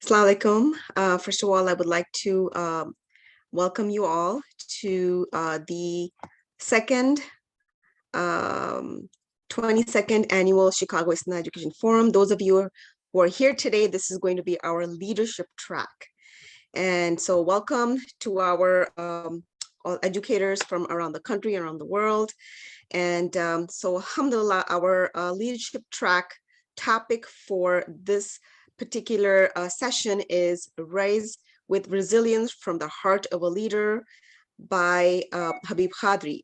Assalamu alaikum. First of all, I would like to welcome you all to the second 22nd annual Chicago ISNA Education Forum. Those of you who are here today, this is going to be our leadership track. And so welcome to our all educators from around the country, around the world. And so alhamdulillah, our leadership track topic for this particular session is Rise with Resilience from the Heart of a Leader by Habib Khadri.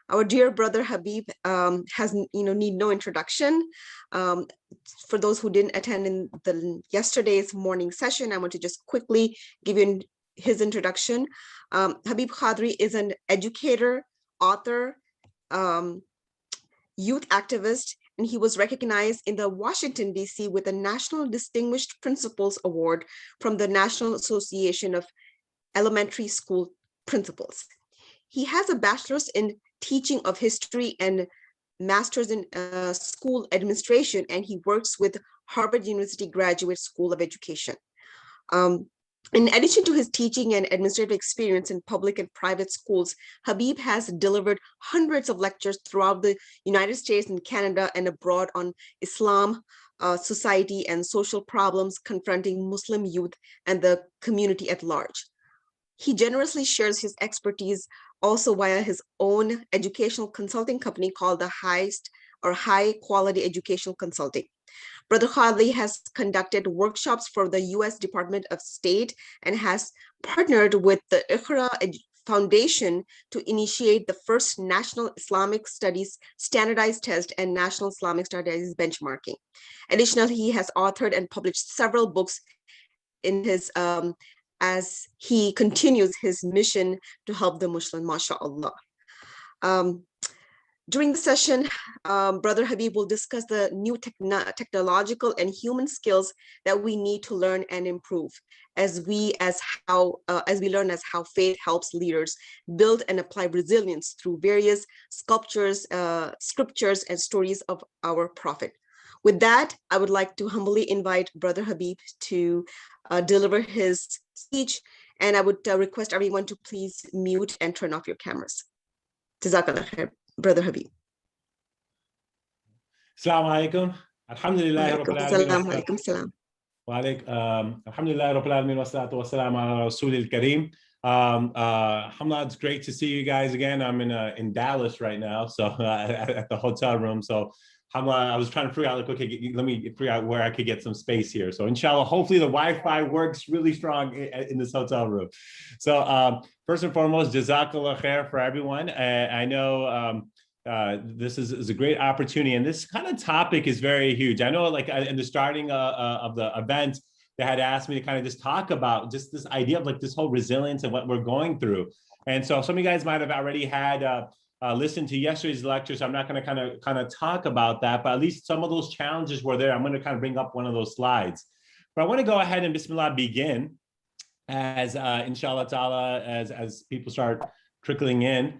Our dear brother Habib has need no introduction. For those who didn't attend in the yesterday's morning session, I want to just quickly give you his introduction. Habib Khadri is an educator, author, youth activist, and he was recognized in the Washington, D.C. with the National Distinguished Principals Award from the National Association of Elementary School Principals. He has a bachelor's in teaching of history and master's in school administration, and he works with Harvard University Graduate School of Education. In addition to his teaching and administrative experience in public and private schools, Habib has delivered hundreds of lectures throughout the United States and Canada and abroad on Islam, society, and social problems confronting Muslim youth and the community at large. He generously shares his expertise also via his own educational consulting company called the High Quality Educational Consulting. Brother Khadri has conducted workshops for the U.S. Department of State and has partnered with the Iqra Foundation to initiate the first National Islamic Studies Standardized Test and National Islamic Studies Benchmarking. Additionally, he has authored and published several books in his as he continues his mission to help the Muslim, mashallah. During the session, Brother Habib will discuss the new technological and human skills that we need to learn and improve as we learn how faith helps leaders build and apply resilience through various scriptures, and stories of our Prophet. With that, I would like to humbly invite Brother Habib to deliver his speech, and I would request everyone to please mute and turn off your cameras. Jazakallah khair. Brother Habib. Assalamu alaikum. Alhamdulillah Rabbil Alamin. Wa alaikum. Alhamdulillah Rabbil Alamin wa salatu wa salam ala Rasulil Kareem. Alhamdulillah, it's great to see you guys again. I'm in Dallas right now, so at the hotel room. So I was trying to figure out, like, okay, let me figure out where I could get some space here. So inshallah, hopefully the Wi-Fi works really strong in this hotel room. So first and foremost, jazakallah khair for everyone. I know this is a great opportunity, and this kind of topic is very huge. I know, like, in the starting of the event, they had asked me to kind of just talk about just this idea of like this whole resilience and what we're going through. And so some of you guys might have already had listened to yesterday's lecture, so I'm not going to kind of talk about that, but at least some of those challenges were there. I'm going to kind of bring up one of those slides. But I want to go ahead and Bismillah begin as inshallah ta'ala, as people start trickling in,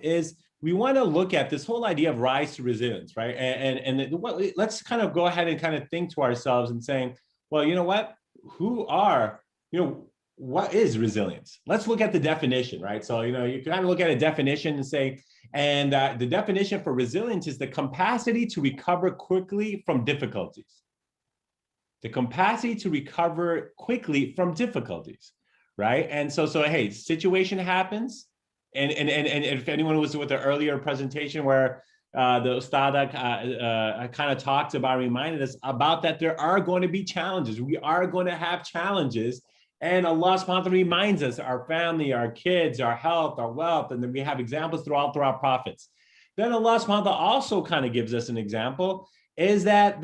is we want to look at this whole idea of rise to resilience, right? And let's kind of go ahead and kind of think to ourselves and saying, well, you know what? What is resilience? Let's look at the definition, right? So, you kind of look at a definition and say, and the definition for resilience is the capacity to recover quickly from difficulties. The capacity to recover quickly from difficulties, right? And so hey, situation happens. And if anyone was with the earlier presentation where the Ustada kind of talked about, reminded us about that there are going to be challenges. We are going to have challenges. And Allah subhanahu wa ta'ala reminds us, our family, our kids, our health, our wealth, and then we have examples throughout our prophets. Then Allah subhanahu wa ta'ala also kind of gives us an example, is that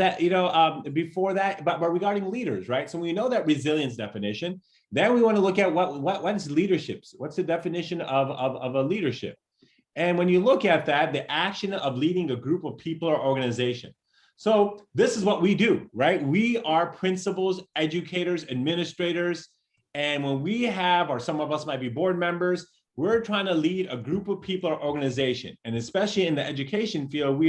before that, but regarding leaders, right? So we know that resilience definition. Then we want to look at what is leadership? What's the definition of a leadership? And when you look at that, the action of leading a group of people or organization. So this is what we do, right? We are principals, educators, administrators. And when we have, or some of us might be board members, we're trying to lead a group of people or organization. And especially in the education field,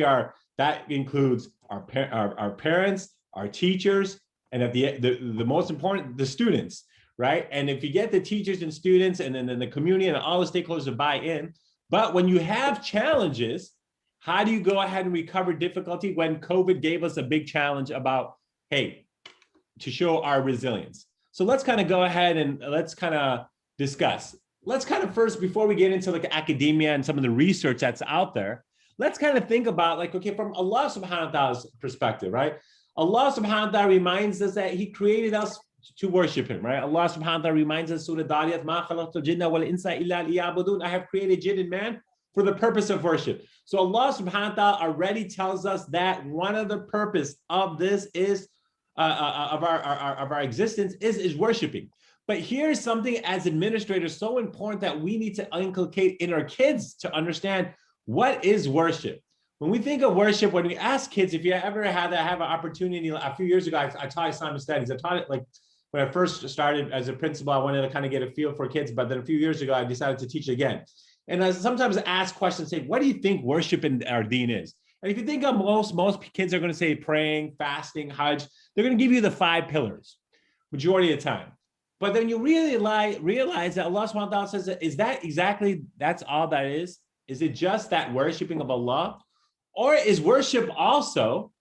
that includes our parents, our teachers, And at the most important, the students, right? And if you get the teachers and students and then the community and all the stakeholders to buy in, but when you have challenges, how do you go ahead and recover difficulty when COVID gave us a big challenge about, hey, to show our resilience? So let's kind of go ahead and let's kind of discuss. Let's kind of first, before we get into like academia and some of the research that's out there, let's kind of think about like, okay, from Allah subhanahu wa ta'ala's perspective, right? Allah subhanahu wa ta'ala reminds us that he created us to worship him, right? Allah subhanahu wa ta'ala reminds us, Surah Dariyat, Ma khalaqtul jinna wal insa illa liya'budun. I have created jinn and man for the purpose of worship. So Allah subhanahu wa ta'ala already tells us that one of the purpose of this is of our existence is worshiping. But here's something as administrators so important that we need to inculcate in our kids to understand what is worship. When we think of worship, when we ask kids, if you ever had to have an opportunity, a few years ago, I taught Islamic studies. I taught it like when I first started as a principal, I wanted to kind of get a feel for kids, but then a few years ago, I decided to teach again. And I sometimes ask questions, say, what do you think worship in our deen is? And if you think of most kids are going to say praying, fasting, Hajj, they're going to give you the 5 pillars, majority of the time. But then you really realize that Allah subhanahu wa ta'ala says, is that exactly, that's all that is? Is it just that worshiping of Allah? Or is worship also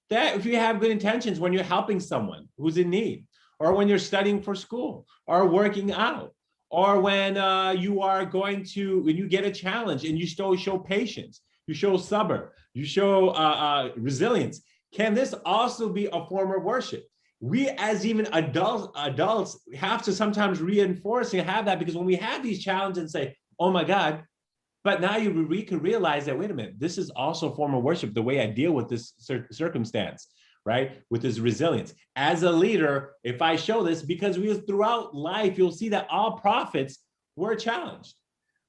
that if you have good intentions when you're helping someone who's in need, or when you're studying for school, or working out, or when you are going to, when you get a challenge and you still show patience, you show sabr, you show resilience. Can this also be a form of worship? We as even adults have to sometimes reinforce and have that, because when we have these challenges and say, oh my God, but now we can realize that, wait a minute, this is also a form of worship, the way I deal with this circumstance, right? With this resilience. As a leader, if I show this, because throughout life, you'll see that all prophets were challenged,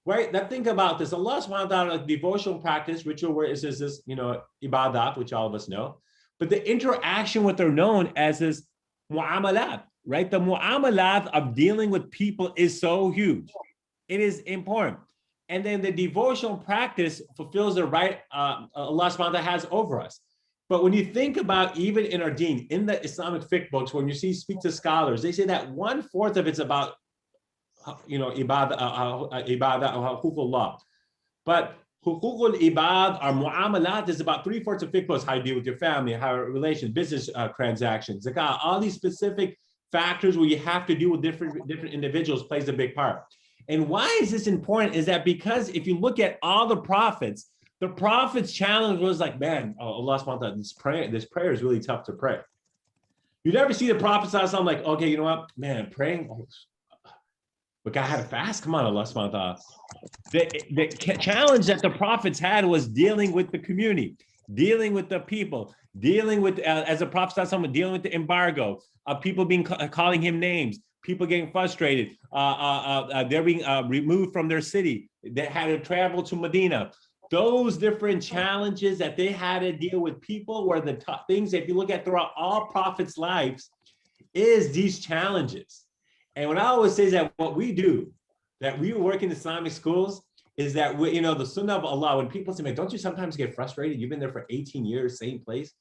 right? Now think about this. Allah subhanahu wa ta'ala, devotional practice, ritual, where is this, ibadat, which all of us know, but the interaction, what they're known as is mu'amalat, right? The mu'amalat of dealing with people is so huge. It is important. And then the devotional practice fulfills the right Allah subhanahu wa ta'ala has over us. But when you think about even in our deen, in the Islamic fiqh books, when you speak to scholars, they say that 1/4 of it's about, ibadah, huququllah. But huququl ibad, or mu'amalat, is about 3/4 of fiqh books, how you deal with your family, how relations, business transactions, zakah, all these specific factors where you have to deal with different individuals plays a big part. And why is this important is that because if you look at all the prophets challenge was like, man, Allah subhanahu wa ta'ala, this prayer is really tough to pray. You never see the prophets something like, okay, you know what, man, praying, but God had to fast. Come on, Allah subhanahu wa ta'ala. The challenge that the prophets had was dealing with the community, dealing with the people, dealing with, as a prophet, someone dealing with the embargo, people calling him names, people getting frustrated, they're being removed from their city. They had to travel to Medina. Those different challenges that they had to deal with people were the tough things. If you look at throughout all prophets' lives, is these challenges. And what I always say is that what we do, that we work in Islamic schools, is that we, the sunnah of Allah, when people say, man, don't you sometimes get frustrated? You've been there for 18 years, same place.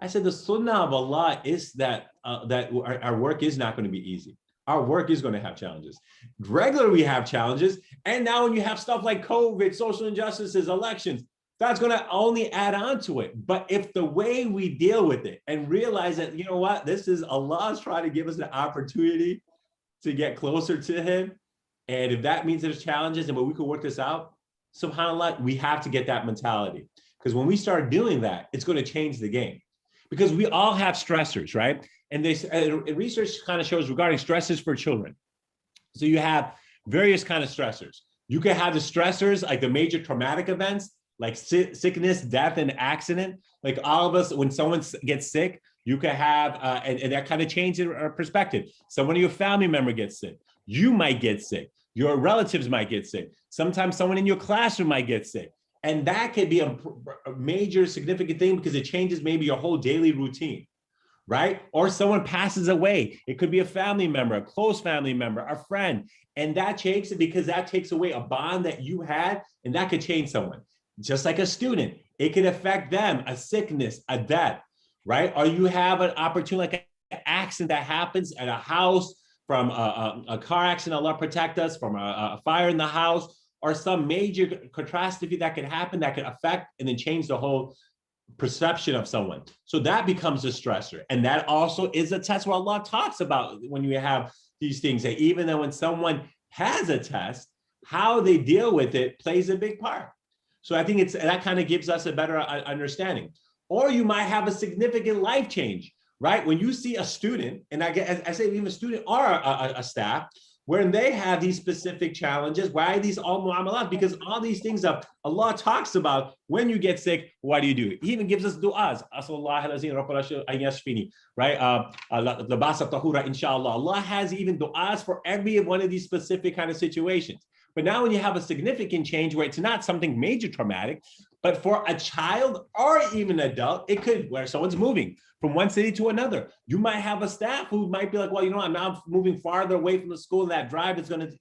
I said, the sunnah of Allah is that our work is not going to be easy. Our work is going to have challenges. Regularly, we have challenges. And now when you have stuff like COVID, social injustices, elections, that's going to only add on to it. But if the way we deal with it and realize that, you know what, this is Allah's trying to give us the opportunity to get closer to him. And if that means there's challenges and we can work this out, subhanAllah, we have to get that mentality. Because when we start doing that, it's going to change the game. Because we all have stressors, right? And research kind of shows regarding stresses for children. So you have various kind of stressors. You can have the stressors like the major traumatic events, like sickness, death, and accident. Like all of us, when someone gets sick, you can have, and that kind of changes our perspective. Someone of your family member gets sick. You might get sick. Your relatives might get sick. Sometimes someone in your classroom might get sick. And that could be a major significant thing because it changes maybe your whole daily routine, right? Or someone passes away. It could be a family member, a close family member, a friend. And that takes it because that takes away a bond that you had, and that could change someone. Just like a student, it could affect them, a sickness, a death, right? Or you have an opportunity like accident that happens at a house, from a car accident, Allah protect us, from a fire in the house, or some major catastrophe that could happen that could affect and then change the whole perception of someone. So that becomes a stressor. And that also is a test where Allah talks about when you have these things, that even though when someone has a test, how they deal with it plays a big part. So I think that kind of gives us a better understanding. Or you might have a significant life change, right? When you see a student, and I say even a student or a staff, when they have these specific challenges, why are these all mu'amalat? Because all these things that Allah talks about, when you get sick, what do? He even gives us du'as. Right? Allah has even du'as for every one of these specific kind of situations. But now when you have a significant change where it's not something major traumatic, but for a child or even an adult, it could, where someone's moving from one city to another. You might have a staff who might be like, well, I'm now moving farther away from the school, and that drive is going to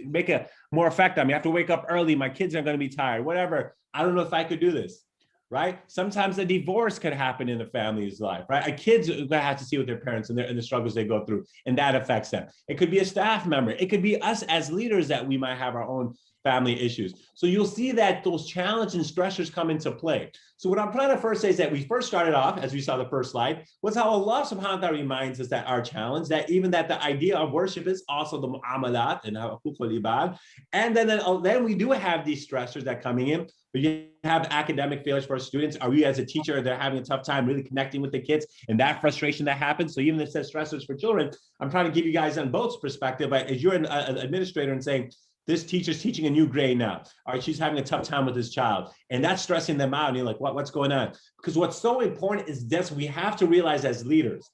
make a more effect on me. I have to wake up early. My kids are going to be tired, whatever. I don't know if I could do this, right? Sometimes a divorce could happen in the family's life, right? A kid's going to have to see with their parents and the struggles they go through, and that affects them. It could be a staff member. It could be us as leaders that we might have our own family issues. So you'll see that those challenges and stressors come into play. So what I'm trying to first say is that we first started off, as we saw the first slide, was how Allah subhanahu wa ta'ala reminds us that our challenge, that even that the idea of worship is also the mu'amalat and huququl ibad. And then we do have these stressors that coming in. We have academic failures for our students. Are we as a teacher, they're having a tough time really connecting with the kids, and that frustration that happens. So even if it says stressors for children, I'm trying to give you guys on both perspective. As you're an administrator and saying, this teacher's teaching a new grade now. All right, she's having a tough time with this child, and that's stressing them out. And you're like, what's going on? Because what's so important is this: we have to realize as leaders.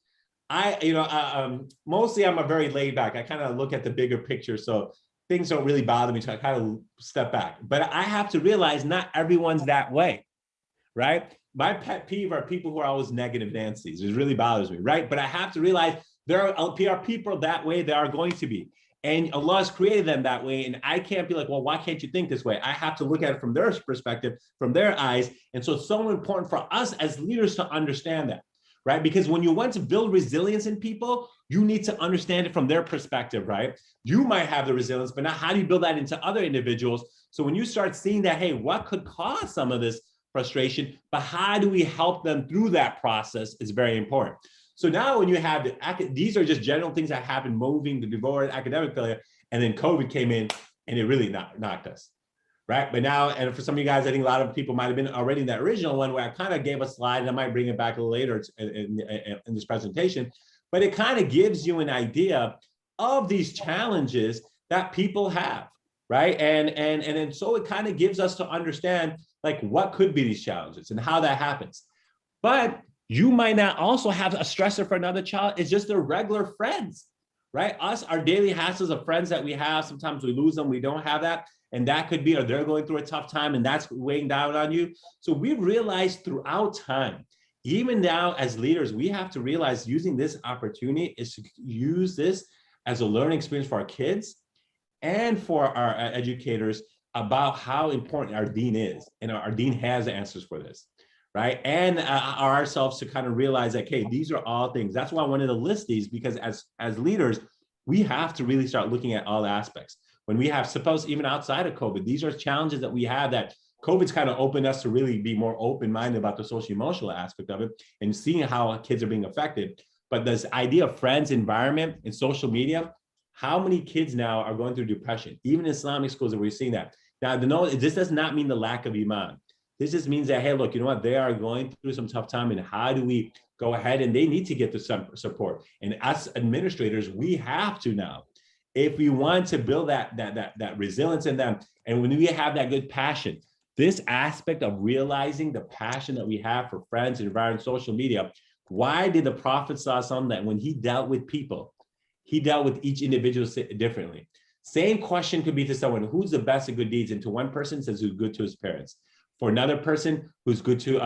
Mostly I'm a very laid back. I kind of look at the bigger picture, so things don't really bother me. So I kind of step back. But I have to realize not everyone's that way, right? My pet peeve are people who are always negative Nancy's. It really bothers me, right? But I have to realize there are people that way. There are going to be. And Allah has created them that way. And I can't be like, well, why can't you think this way? I have to look at it from their perspective, from their eyes. And so it's so important for us as leaders to understand that, right? Because when you want to build resilience in people, you need to understand it from their perspective, right? You might have the resilience, but now how do you build that into other individuals? So when you start seeing that, hey, what could cause some of this frustration, but how do we help them through that process is very important. So now when you have these are just general things that happen, moving, the divorce, academic failure, and then COVID came in and it really knocked us, right? But now, and for some of you guys, I think a lot of people might have been already in that original one where I kind of gave a slide, and I might bring it back a little later in this presentation, but it kind of gives you an idea of these challenges that people have, right? And so it kind of gives us to understand like what could be these challenges and how that happens. But you might not also have a stressor for another child. It's just their regular friends, right? Our daily hassles of friends that we have, sometimes we lose them, we don't have that. And that could be, or they're going through a tough time and that's weighing down on you. So we realized throughout time, even now as leaders, we have to realize using this opportunity is to use this as a learning experience for our kids and for our educators about how important our Deen is. And our Deen has answers for this. Right. And ourselves to kind of realize that, hey, these are all things. That's why I wanted to list these, because as leaders, we have to really start looking at all aspects. When we have, suppose even outside of COVID, these are challenges that we have that COVID's kind of opened us to really be more open-minded about the social emotional aspect of it and seeing how kids are being affected. But this idea of friends, environment, and social media, how many kids now are going through depression? Even in Islamic schools, we're seeing that. Now, this does not mean the lack of Iman. This just means that, hey, look, you know what? They are going through some tough time, and how do we go ahead? And they need to get the support. And as administrators, we have to now, if we want to build that resilience in them, and when we have that good passion, this aspect of realizing the passion that we have for friends, environment, social media. Why did the Prophet say something that when he dealt with people, he dealt with each individual differently? Same question could be to someone who's the best at good deeds, and to one person says who's good to his parents. For another person who's good to,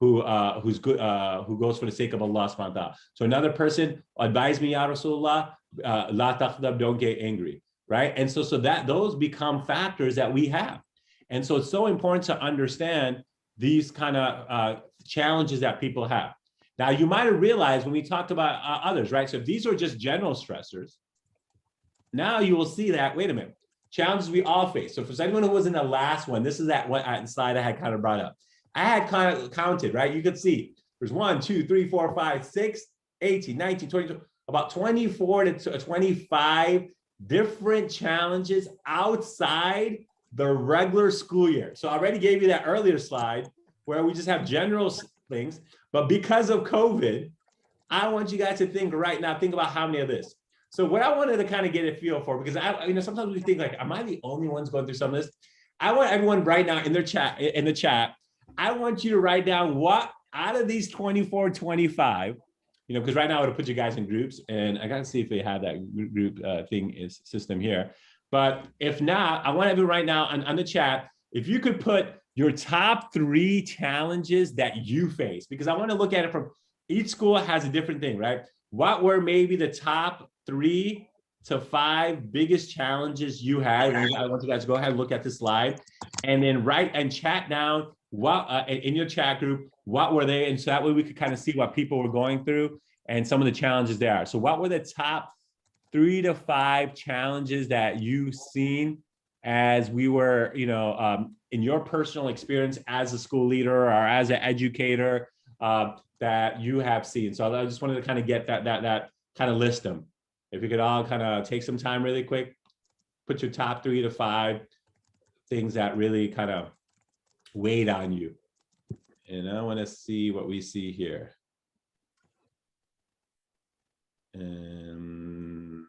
who's good, who goes for the sake of Allah subhanahu wa ta'ala. So another person, advise me, Ya Rasulullah, la taqdab, don't get angry, right? And so that those become factors that we have. And so it's so important to understand these kind of challenges that people have. Now, you might have realized when we talked about others, right? So if these are just general stressors, now you will see that, wait a minute, challenges we all face. So for anyone who was in the last one, this is that one slide I had kind of brought up. I had kind of counted, right? You could see there's 1, 2, 3, 4, 5, 6, 18, 19, 20, about 24 to 25 different challenges outside the regular school year. So I already gave you that earlier slide where we just have general things, but because of COVID, I want you guys to think right now, think about how many of this. So what I wanted to kind of get a feel for, because sometimes we think like, am I the only ones going through some of this? I want everyone right now in the chat, I want you to write down what out of these 24, 25, because right now I would put you guys in groups, and I gotta see if they have that group system here. But if not, I want everyone right now on the chat, if you could put your top 3 challenges that you face, because I want to look at it from each school has a different thing, right? What were maybe the top 3 to 5 biggest challenges you had? I want you guys to go ahead and look at the slide, and then write and chat down what in your chat group, what were they? And so that way we could kind of see what people were going through and some of the challenges there are. So what were the top 3 to 5 challenges that you've seen as we were, in your personal experience as a school leader or as an educator that you have seen? So I just wanted to kind of get that kind of list them. If you could all kind of take some time really quick, put your top 3 to 5 things that really kind of weighed on you. And I want to see what we see here. And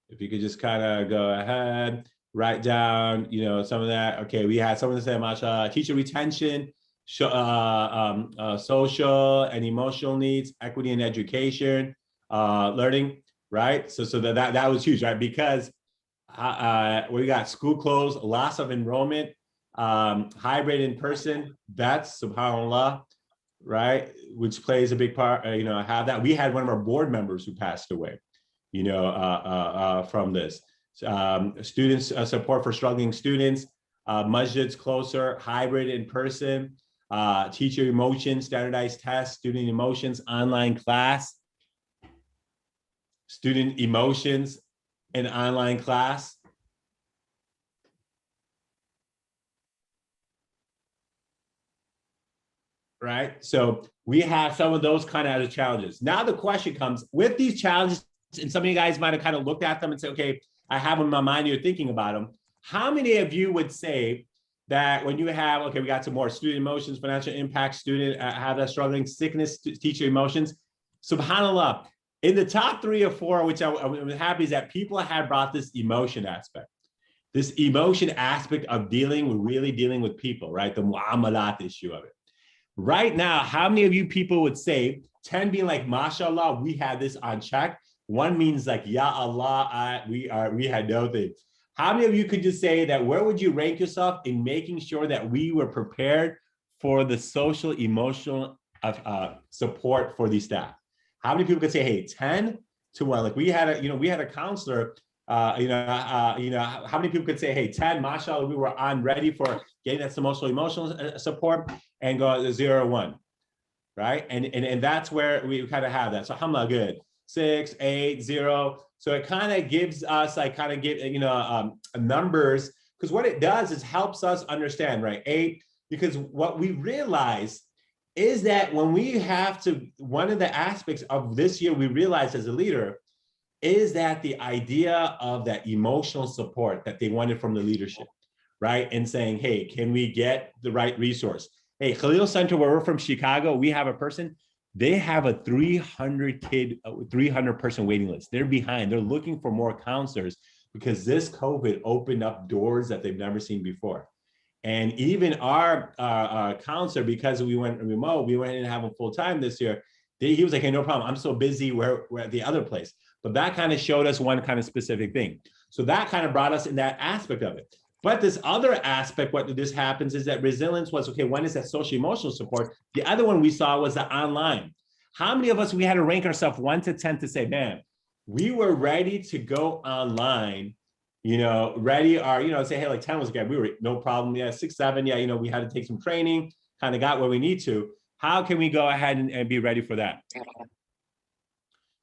if you could just kind of go ahead, write down, some of that. Okay, we had someone say, Masha, teacher retention, social and emotional needs, equity in education, learning, right? So that was huge, right? Because we got school closed, loss of enrollment, hybrid in person, that's subhanAllah, right? Which plays a big part, have that. We had one of our board members who passed away, from this. Students support for struggling students, masjids closer, hybrid in person, teacher emotions, standardized tests, student emotions, online class, student emotions in online class. Right? So we have some of those kind of challenges. Now the question comes, with these challenges, and some of you guys might have kind of looked at them and said, okay, I have them in my mind, you're thinking about them. How many of you would say that when you have, okay, we got some more student emotions, financial impact, student have that struggling, sickness, teacher emotions, subhanAllah, in the top 3 or 4, which I'm happy is that people have brought this emotion aspect of really dealing with people, right? The mu'amalat issue of it. Right now, how many of you people would say, 10 being like, mashallah, we had this on check. 1 means like, ya Allah, we had no thing. How many of you could just say that, where would you rank yourself in making sure that we were prepared for the social, emotional support for these staff? How many people could say, hey, 10 to 1? Like we had a counselor, how many people could say, hey, 10, mashallah, we were ready for getting that emotional support, and go 0 1, right? And that's where we kind of have that. So alhamdulillah, good. 6, 8, 0. So it kind of gives us numbers, because what it does is helps us understand, right? 8, because what we realize is that when we have to, one of the aspects of this year we realized as a leader is that the idea of that emotional support that they wanted from the leadership, right? And saying, hey, can we get the right resource? Hey, Khalil Center, where we're from, Chicago, we have a person, they have a 300 person waiting list. They're behind. They're looking for more counselors because this COVID opened up doors that they've never seen before. And even our counselor, because we went remote, we went in and have him full time this year. He was like, hey, no problem. I'm so busy. We're at the other place. But that kind of showed us one kind of specific thing. So that kind of brought us in that aspect of it. But this other aspect, what this happens is that resilience was, okay, one is that social emotional support. The other one we saw was the online. How many of us, we had to rank ourselves 1 to 10 to say, man, we were ready to go online, ready, or, say, hey, like 10 was good. We were no problem. Yeah, 6, 7. Yeah, we had to take some training, kind of got where we need to. How can we go ahead and be ready for that?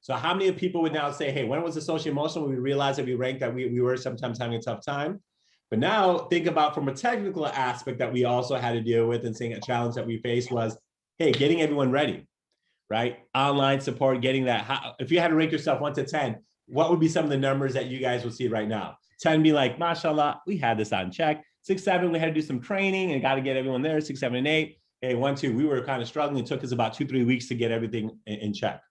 So how many people would now say, hey, when was the social emotional when we realized that we ranked that we were sometimes having a tough time? But now think about from a technical aspect that we also had to deal with, and saying a challenge that we faced was, hey, getting everyone ready, right? Online support, getting that. If you had to rank yourself 1 to 10, what would be some of the numbers that you guys would see right now? 10 be like, mashallah, we had this on check. 6, 7, we had to do some training and got to get everyone there. 6, 7, and 8. Hey, 1, 2, we were kind of struggling. It took us about 2, 3 weeks to get everything in check,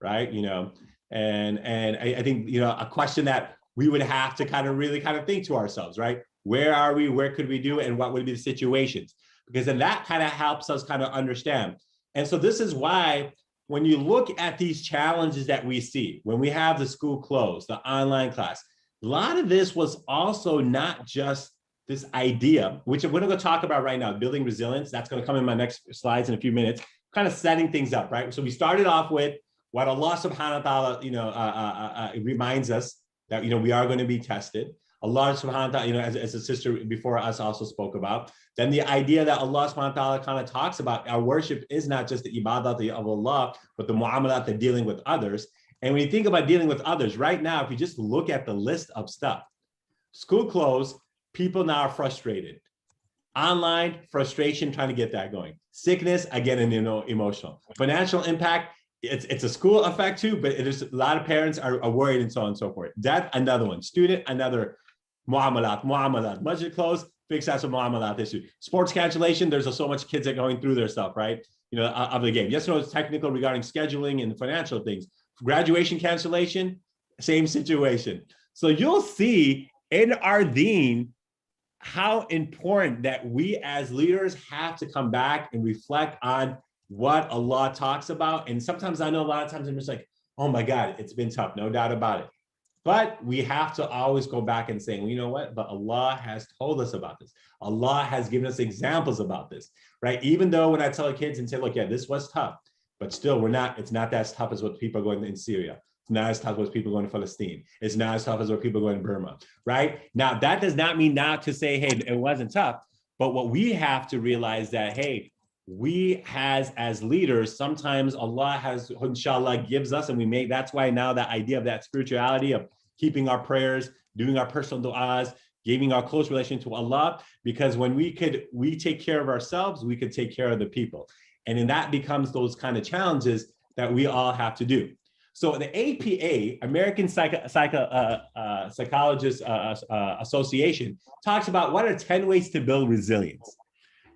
right? You know, and I think, you know, a question that we would have to kind of really kind of think to ourselves, right? Where are we? Where could we do it? And what would be the situations? Because then that kind of helps us kind of understand. And so this is why when you look at these challenges that we see, when we have the school closed, the online class, a lot of this was also not just this idea, which we're going to talk about right now, building resilience. That's going to come in my next slides in a few minutes, kind of setting things up, right? So we started off with what Allah subhanahu wa ta'ala, you know, reminds us that, you know, we are going to be tested. Allah subhanahu wa ta'ala, you know, as a sister before us also spoke about, then the idea that Allah subhanahu wa ta'ala kind of talks about our worship is not just the ibadat of Allah, but the mu'amalat, the dealing with others. And when you think about dealing with others right now, if you just look at the list of stuff, school closed, people now are frustrated. Online, frustration, trying to get that going. Sickness, again, and, you know, emotional. Financial impact, it's a school effect too, but it is a lot of parents are worried and so on and so forth. Death, another one. Student, another. Mu'amalat. Budget closed, fixed as a mu'amalat issue. Sports cancellation, there's so much kids that are going through their stuff, right? You know, of the game. Yes, no, it's technical regarding scheduling and financial things. Graduation cancellation, same situation. So you'll see in our deen how important that we as leaders have to come back and reflect on what Allah talks about. And sometimes I know a lot of times I'm just like, oh my God, it's been tough, no doubt about it. But we have to always go back and say, well, you know what? But Allah has told us about this. Allah has given us examples about this, right? Even though when I tell the kids and say, look, yeah, this was tough, but still it's not as tough as what people are going in Syria. It's not as tough as people going to Palestine. It's not as tough as what people going to Burma, right? Now, that does not mean not to say, hey, it wasn't tough. But what we have to realize that, hey, we as leaders, sometimes Allah has, inshallah, gives us, and we make, that's why now that idea of that spirituality of keeping our prayers, doing our personal du'as, giving our close relation to Allah, because when we take care of ourselves, we could take care of the people. And then that becomes those kind of challenges that we all have to do. So the APA, American Psychologists Association, talks about what are 10 ways to build resilience,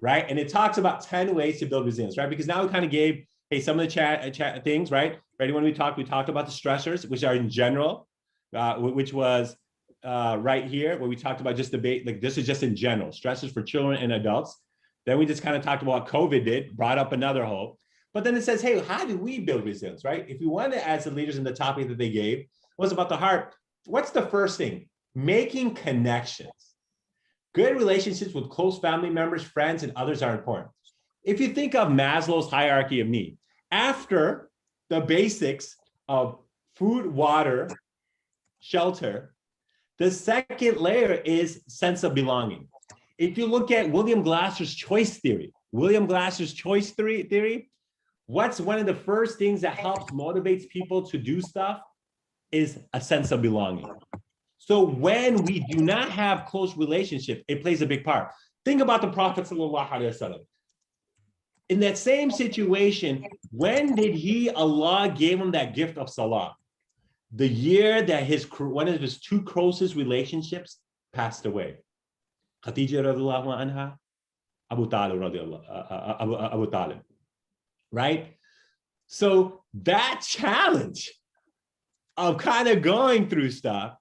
right? And it talks about 10 ways to build resilience, right? Because now we kind of gave, hey, some of the chat things, right? Ready? When we talked about the stressors, which are in general, which was right here, where we talked about just debate, like this is just in general, stressors for children and adults. Then we just kind of talked about what COVID did, brought up another hope. But then it says, hey, how do we build resilience, right? If you want to add the leaders in the topic that they gave, was about the heart. What's the first thing? Making connections. Good relationships with close family members, friends, and others are important. If you think of Maslow's hierarchy of need, after the basics of food, water, shelter, the second layer is sense of belonging. If you look at William Glasser's choice theory, what's one of the first things that helps motivates people to do stuff is a sense of belonging. So when we do not have close relationship, it plays a big part. Think about the Prophet sallallahu alaihi wasallam. In that same situation, when did Allah gave him that gift of salah? The year that one of his two closest relationships passed away. Khadija radiallahu anha, Abu Talib, right? So that challenge of kind of going through stuff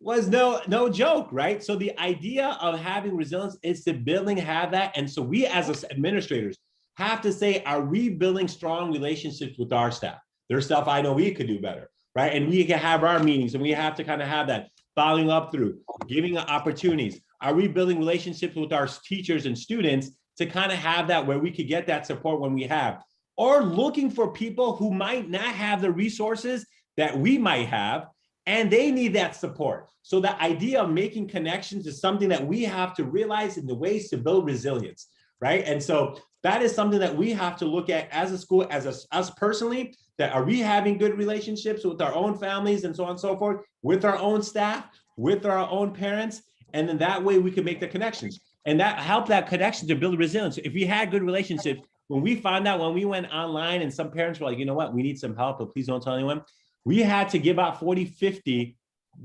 was no joke, right? So the idea of having resilience is to have that. And so we as administrators have to say, are we building strong relationships with our staff? There's stuff I know we could do better, right? And we can have our meetings and we have to kind of have that following up through, giving opportunities. Are we building relationships with our teachers and students to kind of have that where we could get that support when we have, or looking for people who might not have the resources that we might have, and they need that support. So the idea of making connections is something that we have to realize in the ways to build resilience, right? And so That is something that we have to look at as a school, us personally, that are we having good relationships with our own families and so on and so forth, with our own staff, with our own parents, and then that way we can make the connections. And that help that connection to build resilience. If we had good relationships, when we found out when we went online and some parents were like, you know what, we need some help, but please don't tell anyone. We had to give out 40, 50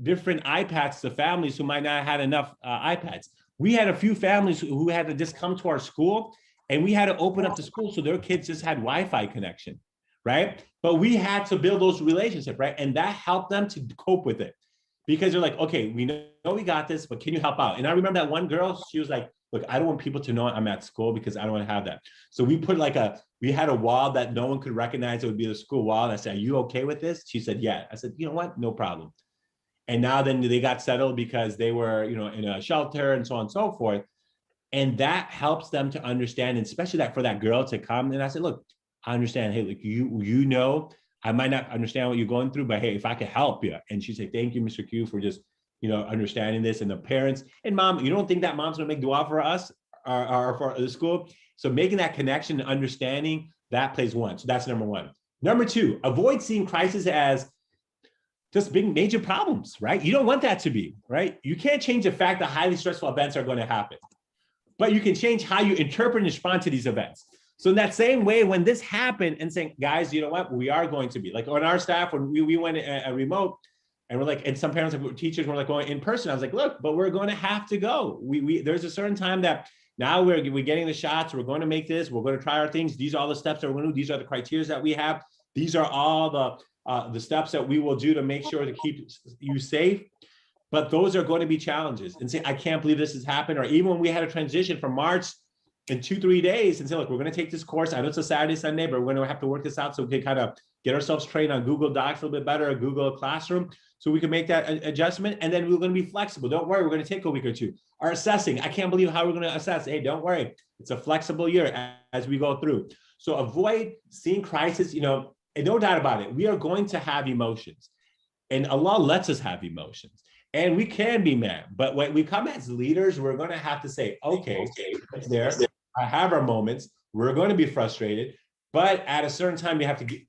different iPads to families who might not have had enough iPads. We had a few families who had to just come to our school, and we had to open up the school so their kids just had Wi-Fi connection, right? But we had to build those relationships, right? And that helped them to cope with it, because they're like, okay, we know we got this, but can you help out? And I remember that one girl, she was like, look, I don't want people to know I'm at school because I don't want to have that. So we put we had a wall that no one could recognize. It would be the school wall. And I said, are you okay with this? She said, yeah. I said, you know what? No problem. And now then they got settled because they were, in a shelter and so on and so forth. And that helps them to understand, and especially that for that girl to come. And I said, look, I understand. Hey, like I might not understand what you're going through, but hey, if I could help you. And she said, thank you, Mr. Q, for just, understanding this. And the parents and mom, you don't think that mom's gonna make dua for us or for the school? So making that connection and understanding, that plays one. So that's number one. Number two, avoid seeing crisis as just big major problems, right? You don't want that to be, right? You can't change the fact that highly stressful events are going to happen, but you can change how you interpret and respond to these events. So in that same way, when this happened and saying, guys, you know what, we are going to be like on our staff, when we went a remote, and we're like, and some parents, teachers were like going in person. I was like, look, but we're going to have to go. There's a certain time that now we're getting the shots. We're going to make this. We're going to try our things. These are all the steps that we're going to do. These are the criteria that we have. These are all the steps that we will do to make sure to keep you safe. But those are going to be challenges. And say, I can't believe this has happened. Or even when we had a transition from March in 2-3 days and say, look, we're going to take this course. I know it's a Saturday, Sunday, but we're going to have to work this out so we can kind of get ourselves trained on Google Docs a little bit better, or Google Classroom, so we can make that adjustment. And then we're going to be flexible. Don't worry, we're going to take a week or two. Our assessing, I can't believe how we're going to assess. Hey, don't worry. It's a flexible year as we go through. So avoid seeing crisis, and no doubt about it. We are going to have emotions, and Allah lets us have emotions. And we can be mad, but when we come as leaders, we're going to have to say, okay, there, I have our moments. We're going to be frustrated, but at a certain time, we have to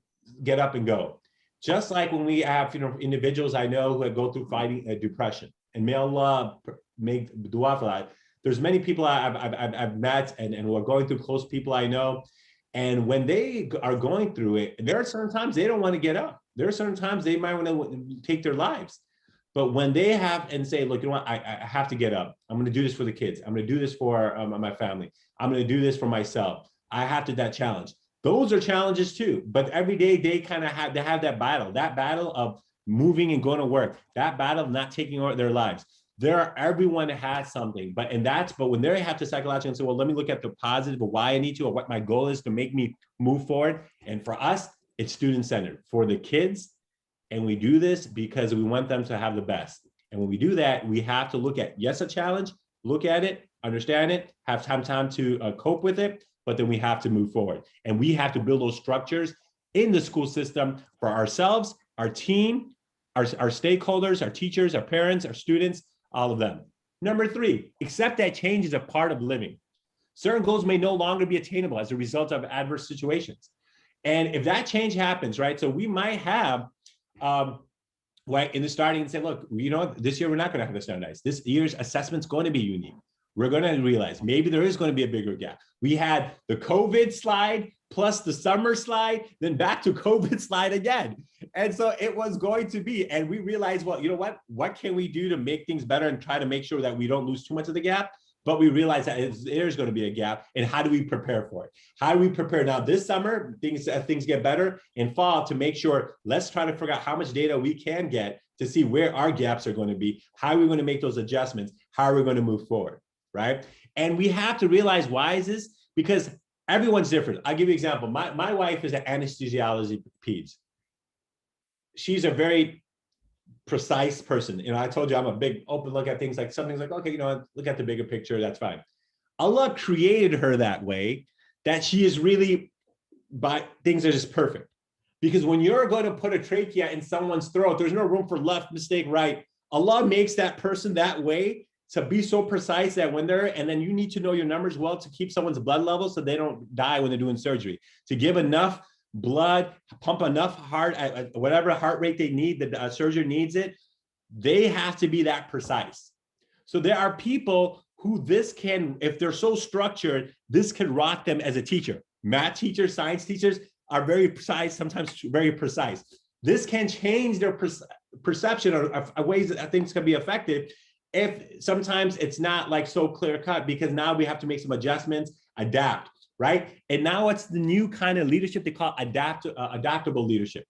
get up and go. Just like when we have, individuals I know who go through fighting depression, and may Allah make dua for that. There's many people I've met and who are going through, close people I know. And when they are going through it, there are certain times they don't want to get up. There are certain times they might want to take their lives. But when they have and say, look, you know what, I have to get up. I'm going to do this for the kids. I'm going to do this for my family. I'm going to do this for myself. I have to that challenge. Those are challenges too. But every day they kind of have that battle of moving and going to work, that battle of not taking over their lives. Everyone has something, but when they have to psychologically say, well, let me look at the positive of why I need to, or what my goal is to make me move forward. And for us, it's student-centered for the kids. And we do this because we want them to have the best. And when we do that, we have to look at, yes, a challenge, look at it, understand it, have time to cope with it, but then we have to move forward. And we have to build those structures in the school system for ourselves, our team, our stakeholders, our teachers, our parents, our students, all of them. Number 3, accept that change is a part of living. Certain goals may no longer be attainable as a result of adverse situations. And if that change happens, right, so we might have, right, in the starting and say, look, this year we're not going to have the standardized. This year's assessment's going to be unique. We're going to realize maybe there is going to be a bigger gap. We had the COVID slide plus the summer slide, then back to COVID slide again. And so it was going to be, and we realized, well, you know what can we do to make things better and try to make sure that we don't lose too much of the gap? But we realized that there's going to be a gap, and how do we prepare for it? How do we prepare now this summer, things get better, in fall, to make sure, let's try to figure out how much data we can get to see where our gaps are going to be, how are we going to make those adjustments, how are we going to move forward, right? And we have to realize, why is this? Because everyone's different. I'll give you an example. My wife is an anesthesiology peds. She's a very precise person. I told you I'm a big open look at things, like something's like, okay, look at the bigger picture, that's fine. Allah created her that way, that she is really, but things are just perfect. Because when you're going to put a trachea in someone's throat, there's no room for left, mistake, right. Allah makes that person that way, to be so precise that when they're, and then you need to know your numbers well to keep someone's blood level so they don't die when they're doing surgery, to give enough blood, pump enough heart at whatever heart rate they need, the surgeon needs it. They have to be that precise. So there are people who this can, if they're so structured, this could rock them as a teacher. Math teachers, science teachers are very precise, sometimes very precise. This can change their perception of ways that things can be effective if sometimes it's not like so clear cut, because now we have to make some adjustments, adapt, right? And now it's the new kind of leadership they call adaptable leadership,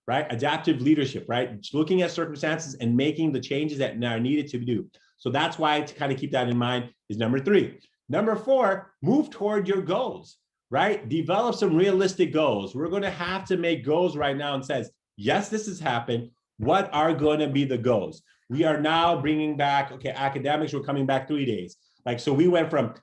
right? Adaptive leadership, right? Just looking at circumstances and making the changes that are needed to do. So that's why, to kind of keep that in mind, is number 3. Number 4, move toward your goals, right? Develop some realistic goals. We're going to have to make goals right now and says, yes, this has happened. What are going to be the goals? We are now bringing back, okay, academics, we're coming back 3 days. Like, so we went from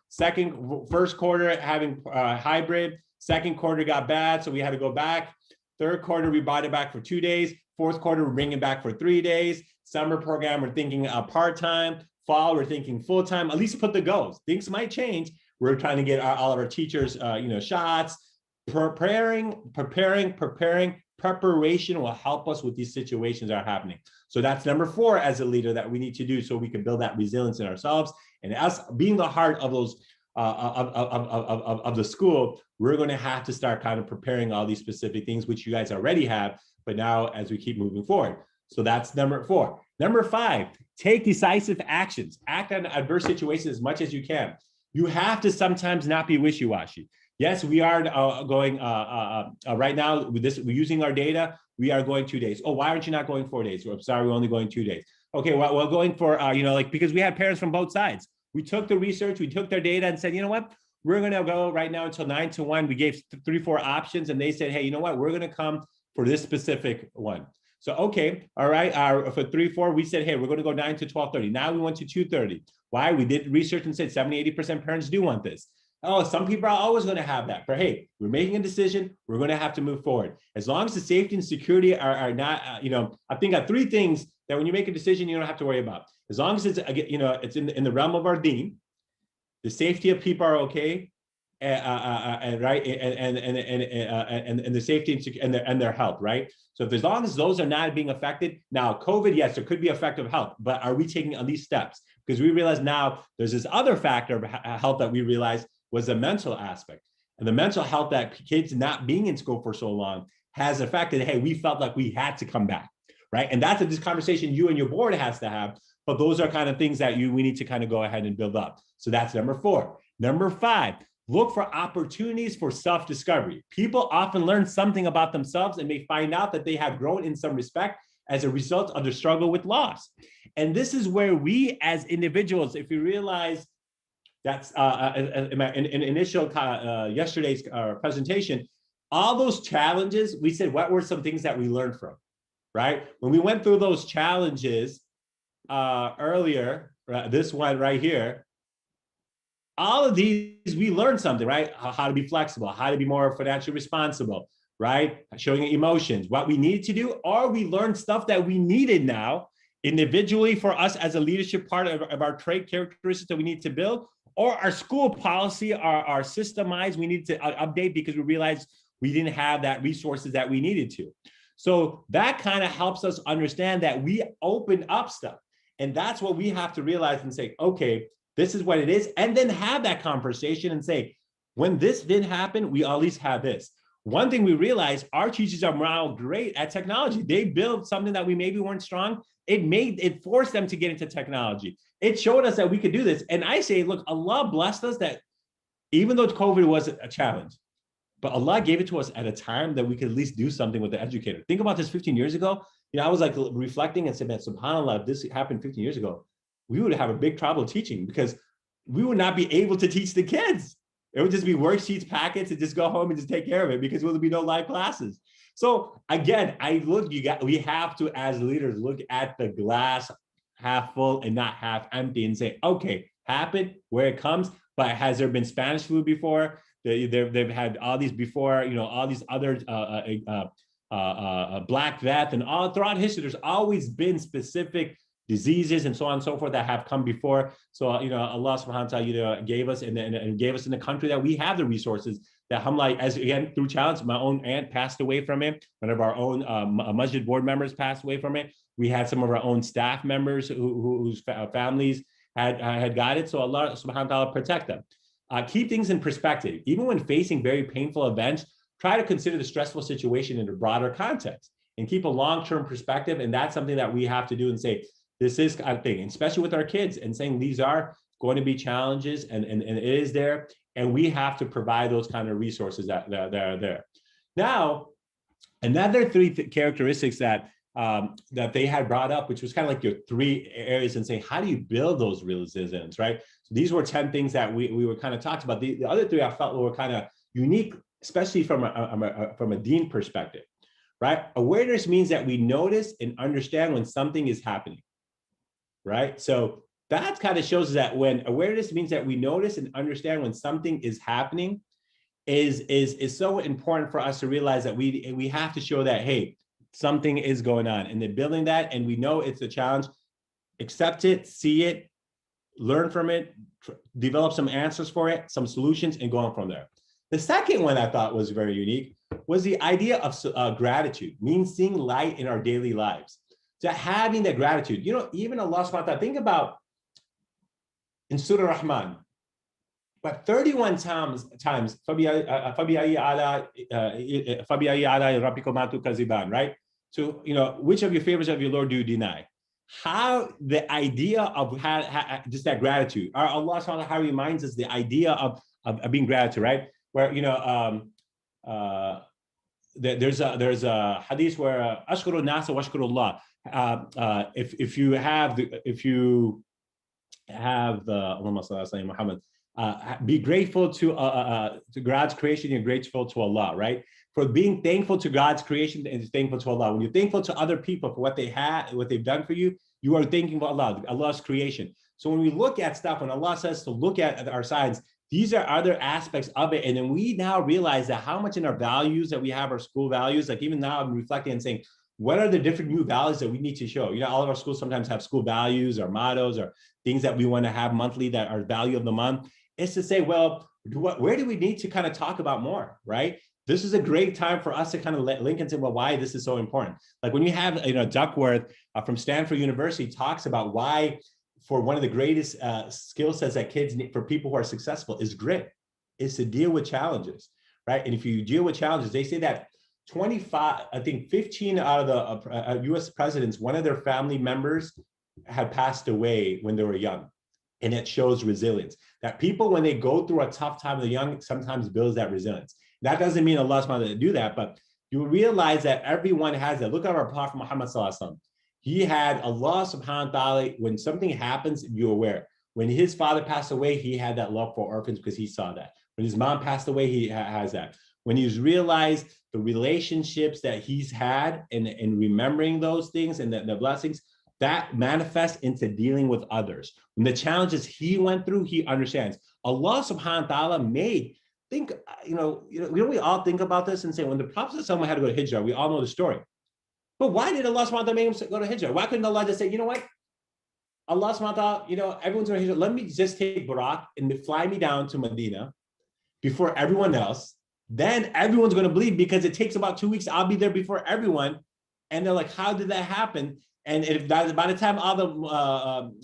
first quarter having hybrid, second quarter got bad, so we had to go back. Third quarter, we brought it back for 2 days. Fourth quarter, we're bringing it back for 3 days. Summer program, we're thinking part-time. Fall, we're thinking full-time. At least put the goals. Things might change. We're trying to get all of our teachers, shots. Preparation will help us with these situations that are happening. So that's number 4 as a leader that we need to do so we can build that resilience in ourselves. And us being the heart of those of the school, we're going to have to start kind of preparing all these specific things, which you guys already have, but now as we keep moving forward. So that's number 4. Number 5, take decisive actions. Act on adverse situations as much as you can. You have to sometimes not be wishy-washy. Yes, we are going right now with this, we're using our data. We are going 2 days. Oh, why aren't you not going 4 days? I'm sorry, we're only going 2 days. Okay, well, we're going for, because we had parents from both sides. We took the research, we took their data and said, you know what? We're going to go right now until 9 to 1. We gave 3-4 options and they said, hey, you know what? We're going to come for this specific one. So, okay, all right, for 3-4, we said, hey, we're going to go 9 to 12:30. Now we went to 2:30. Why? We did research and said 70-80% parents do want this. Oh, some people are always going to have that. But hey, we're making a decision. We're going to have to move forward. As long as the safety and security are not, I think of 3 things that when you make a decision, you don't have to worry about. As long as it's, it's in the realm of our theme, the safety of people are okay, and right, and the safety and their health, right? So as long as those are not being affected, now COVID, yes, there could be effective health, but are we taking at least steps? Because we realize now there's this other factor of health that we realized was the mental aspect. And the mental health that kids not being in school for so long has affected, hey, we felt like we had to come back, right? And that's this conversation you and your board has to have, but those are kind of things that we need to kind of go ahead and build up. So that's number 4. Number 5, look for opportunities for self-discovery. People often learn something about themselves and may find out that they have grown in some respect as a result of their struggle with loss. And this is where we as individuals, if you realize that's in initial yesterday's presentation, all those challenges, we said, what were some things that we learned from, right? When we went through those challenges earlier, this one right here, all of these, we learned something, right? How to be flexible, how to be more financially responsible, right? Showing emotions, what we needed to do, or we learned stuff that we needed now individually for us as a leadership part of our trait characteristics that we need to build, or our school policy, our systemized, we need to update because we realized we didn't have that resources that we needed to. So that kind of helps us understand that we open up stuff. And that's what we have to realize and say, okay, this is what it is. And then have that conversation and say, when this didn't happen, we at least have this. One thing we realized, our teachers are now great at technology. They built something that we maybe weren't strong. It forced them to get into technology. It showed us that we could do this. And I say, look, Allah blessed us that even though COVID was a challenge, but Allah gave it to us at a time that we could at least do something with the educator. Think about this 15 years ago. I was like reflecting and said, man, subhanAllah, if this happened 15 years ago, we would have a big trouble teaching because we would not be able to teach the kids. It would just be worksheets, packets, and just go home and just take care of it because there would be no live classes. So again, we have to, as leaders, look at the glass half full and not half empty and say, okay, happened where it comes, but has there been Spanish flu before? They've had all these before, all these other Black Death and all throughout history, there's always been specific diseases and so on and so forth that have come before. So, Allah subhanahu wa ta'ala, gave us and gave us in the country that we have the resources that alhamdulillah, as again, through challenge, my own aunt passed away from it. One of our own masjid board members passed away from it. We had some of our own staff members whose families had got it. So Allah subhanahu wa ta'ala protect them. Keep things in perspective. Even when facing very painful events, try to consider the stressful situation in a broader context and keep a long-term perspective. And that's something that we have to do and say, this is a thing, especially with our kids, and saying these are going to be challenges and it is there. And we have to provide those kind of resources that are there. Now, another three characteristics that they had brought up, which was kind of like your three areas, and saying, how do you build those resilience, right? So these were 10 things that we were kind of talked about. The other three I felt were kind of unique, especially from a dean perspective, right? Awareness means that we notice and understand when something is happening, right? So that kind of shows that when awareness means that we notice and understand when something is happening is so important for us to realize that we have to show that, hey, something is going on, and then building that, and we know it's a challenge, accept it, see it, learn from it, develop some answers for it, some solutions, and go on from there. The second one I thought was very unique was the idea of gratitude, means seeing light in our daily lives. So having that gratitude, even Allah subhanahu wa ta'ala, think about in Surah Rahman, but 31 times, right? So, which of your favorites of your Lord do you deny? How the idea of just that gratitude, Allah subhanahu wa ta'ala reminds us the idea of being gratitude, right? Where, there's a hadith where ashkuru nasa washkuru Allah. If you have Muhammad, be grateful to God's creation, you're grateful to Allah, right? For being thankful to God's creation and thankful to Allah. When you're thankful to other people for what they've done for you, you are thanking for Allah's creation. So when we look at stuff, when Allah says to look at our signs, these are other aspects of it. And then we now realize that how much in our values that we have, our school values, like even now I'm reflecting and saying, what are the different new values that we need to show? All of our schools sometimes have school values or mottos or things that we want to have monthly that are value of the month. It's to say, well, where do we need to kind of talk about more, right? This is a great time for us to kind of link and say, well, why this is so important. Like when you have, Duckworth from Stanford University talks about why, for one of the greatest skill sets that kids need for people who are successful is grit, is to deal with challenges, right? And if you deal with challenges, they say that 15 out of the US presidents, one of their family members had passed away when they were young. And it shows resilience. That people, when they go through a tough time when they're young, sometimes builds that resilience. That doesn't mean Allah subhanahu wa ta'ala do that, but you realize that everyone has that. Look at our Prophet Muhammad sallallahu alaihi wasallam. He had Allah subhanahu wa ta'ala, when something happens, you're aware. When his father passed away, he had that love for orphans because he saw that. When his mom passed away, he has that. When he's realized the relationships that he's had and remembering those things and the blessings, that manifests into dealing with others. When the challenges he went through, he understands. Allah subhanahu wa ta'ala made, we all think about this and say, when the Prophet someone had to go to Hijrah, we all know the story. But why did Allah subhanahu wa ta'ala make him go to Hijrah? Why couldn't Allah just say, what? Allah subhanahu wa ta'ala, everyone's going to Hijrah. Let me just take Barak and fly me down to Medina before everyone else. Then everyone's going to believe because it takes about 2 weeks. I'll be there before everyone. And they're like, how did that happen? And if that, by the time all the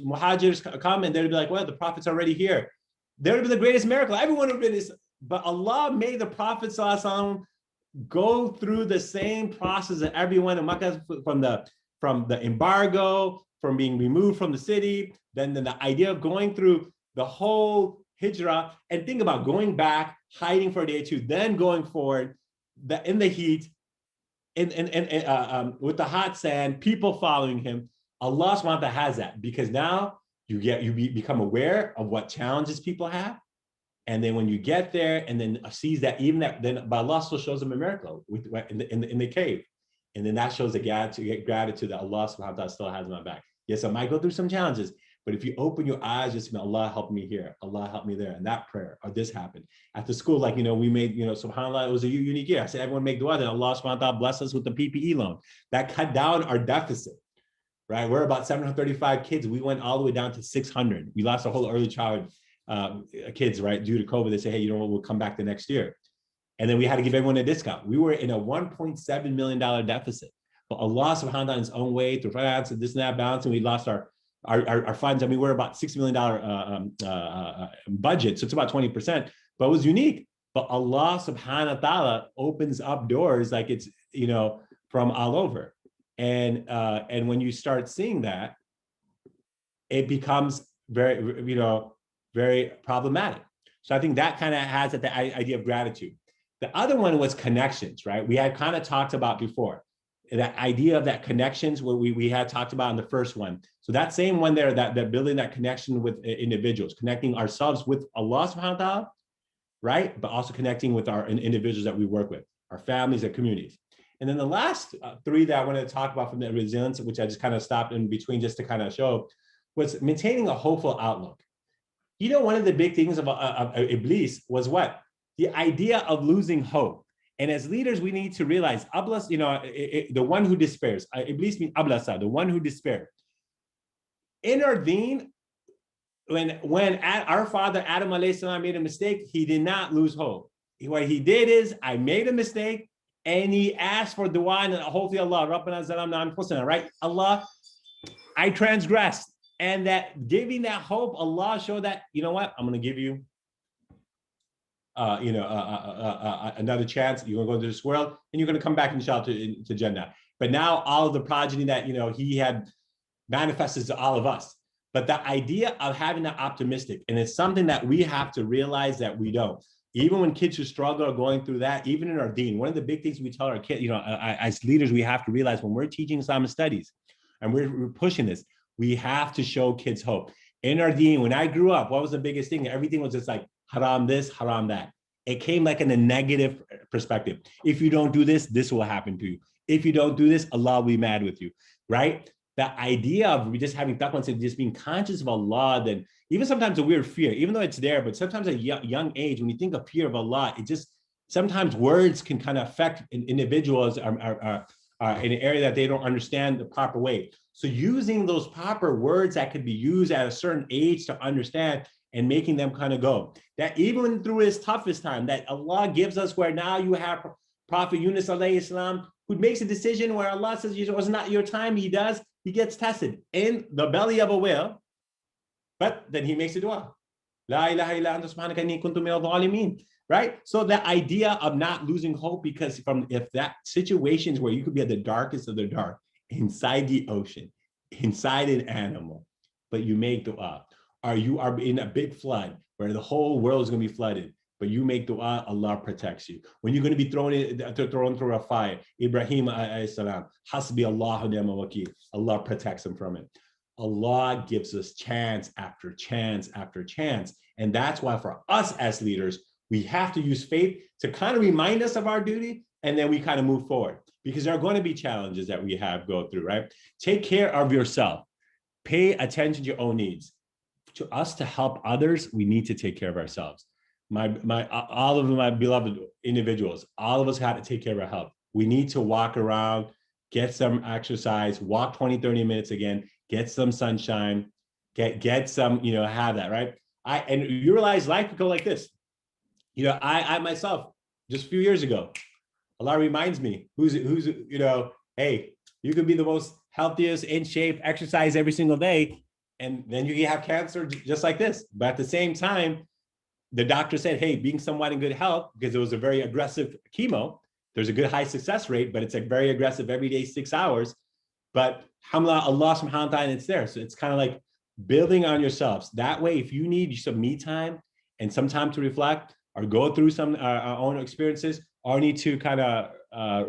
muhajirs come and they'll be like, well, the Prophet's already here. That would be the greatest miracle. Everyone would be this. But Allah made the Prophet sallallahu alaihi wasallam go through the same process that everyone in Makkah, from the embargo, from being removed from the city, then the idea of going through the whole hijrah, and think about going back, hiding for a day or two, then going forward, in the heat, with the hot sand, people following him. Allah subhanahu wa ta'ala has that, because now you become aware of what challenges people have. And then when you get there and then sees that, then Allah still shows them a miracle in the cave. And then that shows the gratitude that Allah subhanahu wa ta'ala still has my back. Yes, I might go through some challenges, but if you open your eyes, just Allah help me here, Allah help me there, and that prayer, or this happened. After school, we made, subhanAllah, it was a unique year. I said, everyone make dua that Allah subhanahu wa ta'ala bless us with the PPE loan. That cut down our deficit, right? We're about 735 kids. We went all the way down to 600. We lost a whole early childhood kids, right? Due to COVID, they say, hey, you know what, we'll come back the next year. And then we had to give everyone a discount. We were in a $1.7 million deficit. But Allah subhanahu wa ta'ala in his own way, through finance and this and that balance, and we lost our funds. I mean, we're about $6 million budget. So it's about 20%, but it was unique. But Allah subhanahu wa ta'ala opens up doors like it's, you know, from all over. And when you start seeing that, it becomes very, you know, very problematic. So I think that kind of has the idea of gratitude. The other one was connections, right? We had kind of talked about before, that idea of that connections, where we had talked about in the first one. So that same one there, that building that connection with individuals, connecting ourselves with Allah subhanahu wa ta'ala, right? But also connecting with our individuals that we work with, our families and communities. And then the last three that I wanted to talk about from the resilience, which I just kind of stopped in between just to kind of show, was maintaining a hopeful outlook. You know, one of the big things of Iblis was what? The idea of losing hope. And as leaders, we need to realize, Ablas, you know, the one who despairs. Iblis means Ablasa, the one who despairs. In our deen, when our father Adam alayhi salam made a mistake, he did not lose hope. What he did is, I made a mistake, and he asked for dua, and hopefully Allah, Rabbana zalamna anfusana, right? Allah, I transgressed. And that giving that hope, Allah showed that, you know what, I'm going to give you, another chance. You're going to go into this world, and you're going to come back inshallah to Jannah. But now all of the progeny that, you know, he had manifested to all of us. But the idea of having that optimistic, and it's something that we have to realize that we don't. Even when kids who struggle are going through that, even in our deen, one of the big things we tell our kids, you know, as leaders, we have to realize when we're teaching Islamic studies and we're pushing this, we have to show kids hope. In our deen, when I grew up, what was the biggest thing? Everything was just like haram this, haram that. It came like in a negative perspective. If you don't do this, this will happen to you. If you don't do this, Allah will be mad with you, right? The idea of just having taqwa and just being conscious of Allah, then even sometimes a weird fear, even though it's there, but sometimes at a young age, when you think of fear of Allah, it just, sometimes words can kind of affect individuals in an area that they don't understand the proper way. So using those proper words that could be used at a certain age to understand and making them kind of go. That even through his toughest time, that Allah gives us, where now you have Prophet Yunus alayhi salam, who makes a decision where Allah says, it was not your time, he gets tested in the belly of a whale, but then he makes a dua. La ilaha illa anta subhanaka inni kuntu minadh dhalimin. Right? So the idea of not losing hope, because if that situations where you could be at the darkest of the dark, inside the ocean, inside an animal, but you make dua, or you are in a big flood where the whole world is going to be flooded, but you make dua, Allah protects you. When you're going to be thrown through a fire, Ibrahim alayhi salam, hasbi Allahu ni'mal wakeel, Allah protects him from it. Allah gives us chance after chance after chance. And that's why for us as leaders, we have to use faith to kind of remind us of our duty, and then we kind of move forward, because there are going to be challenges that we have go through, right? Take care of yourself. Pay attention to your own needs. To us to help others, we need to take care of ourselves. All of my beloved individuals, all of us have to take care of our health. We need to walk around, get some exercise, walk 20, 30 minutes again, get some sunshine, get some, you know, have that, right? And you realize life could go like this. You know, I myself, just a few years ago, Allah reminds me, who's, you know, hey, you could be the most healthiest, in shape, exercise every single day, and then you have cancer just like this. But at the same time, the doctor said, hey, being somewhat in good health, because it was a very aggressive chemo, there's a good high success rate, but it's a very aggressive every day, 6 hours. But alhamdulillah, Allah subhanahu wa ta'ala, it's there. So it's kind of like building on yourselves. That way, if you need some me time and some time to reflect, or go through some our own experiences, or need to kind of